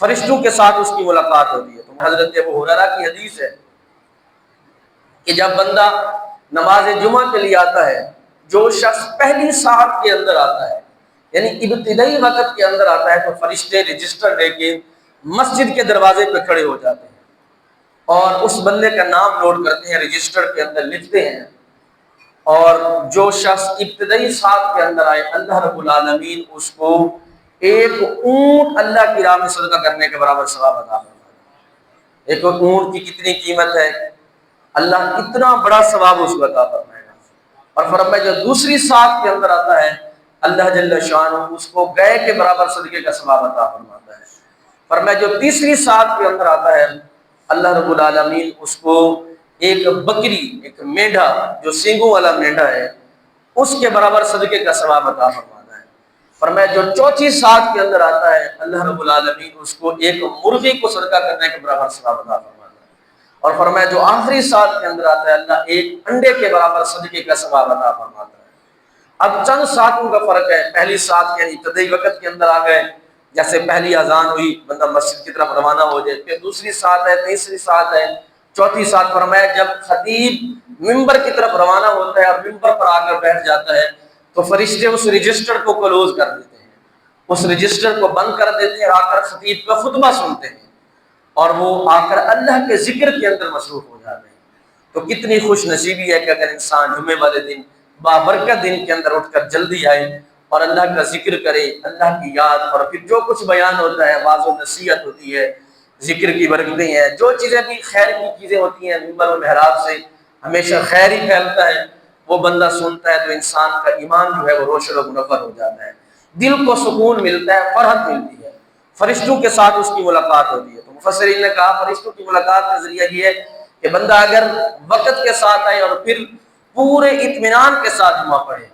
فرشتوں کے ساتھ اس کی ملاقات ہوتی ہے۔ تو حضرت ابو ہریرہ کی حدیث ہے کہ جب بندہ نماز جمعہ کے لیے آتا ہے، جو شخص پہلی ساعت کے اندر آتا ہے، یعنی ابتدائی وقت کے اندر آتا ہے، تو فرشتے رجسٹر لے کے مسجد کے دروازے پہ کھڑے ہو جاتے ہیں اور اس بندے کا نام نوٹ کرتے ہیں، رجسٹر کے اندر لکھتے ہیں۔ اور جو شخص ابتدائی ساعت کے اندر آئے، اللہ رب العالمین اس کو ایک اونٹ اللہ کی راہ میں صدقہ کرنے کے برابر ثواب عطا فرماتا ہے۔ ایک اونٹ کی کتنی قیمت ہے؟ اللہ اتنا بڑا ثواب اس کو عطا فرمائے گا۔ اور فرمایا جو دوسری ساعت کے اندر آتا ہے، اللہ جل شانہ اس کو گائے کے برابر صدقے کا ثواب عطا فرماتا ہے۔ فرمایا جو تیسری ساعت کے اندر آتا ہے، اللہ رب العالمین اس کو ایک بکری، ایک مینڈھا جو سینگوں والا مینڈھا ہے، اس کے برابر صدقے کا ثواب عطا فرماتا ہے۔ فرمایا جو چوتھی ساعت کے اندر آتا ہے، اللہ رب العالمین اس کو ایک مرغی کو صدقہ کرنے کے برابر ثواب عطا فرماتا ہے۔ اور فرمایا جو آخری ساعت کے اندر آتا ہے، اللہ ایک انڈے کے برابر صدقے کا ثواب عطا فرماتا ہے۔ اب چند ساعتوں کا فرق ہے۔ پہلی ساعت یعنی ابتدائی وقت کے اندر آ گئے، جیسے پہلی اذان ہوئی بندہ مسجد کی طرف روانہ ہو جائے، پھر دوسری ساعت ہے، تیسری ساعت ہے، چوتھی ساعت۔ فرمایا جب خطیب ممبر کی طرف روانہ ہوتا ہے اور ممبر پر آ کر بیٹھ جاتا ہے، تو فرشتے اس رجسٹر کو کلوز کر دیتے ہیں، اس رجسٹر کو بند کر دیتے ہیں، آ کر خطیب کا خطبہ سنتے ہیں اور وہ آ کر اللہ کے ذکر کے اندر مصروف ہو جاتے ہیں۔ تو کتنی خوش نصیبی ہے کہ اگر انسان جمعے والے دن بابرکت دن کے اندر اٹھ کر جلدی آئے اور اللہ کا ذکر کرے، اللہ کی یاد، اور پھر جو کچھ بیان ہوتا ہے، واعظ و نصیحت ہوتی ہے، ذکر کی برکتیں ہیں، جو چیزیں بھی خیر کی چیزیں ہوتی ہیں، ممبر و محراب سے ہمیشہ خیر ہی پھیلتا ہے، وہ بندہ سنتا ہے تو انسان کا ایمان جو ہے وہ روشن و منور ہو جاتا ہے، دل کو سکون ملتا ہے، فرحت ملتی ہے، فرشتوں کے ساتھ اس کی ملاقات ہوتی ہے۔ تو مفسرین نے کہا فرشتوں کی ملاقات کا ذریعہ یہ ہے کہ بندہ اگر وقت کے ساتھ آئے اور پھر پورے اطمینان کے ساتھ جمعہ پڑھے،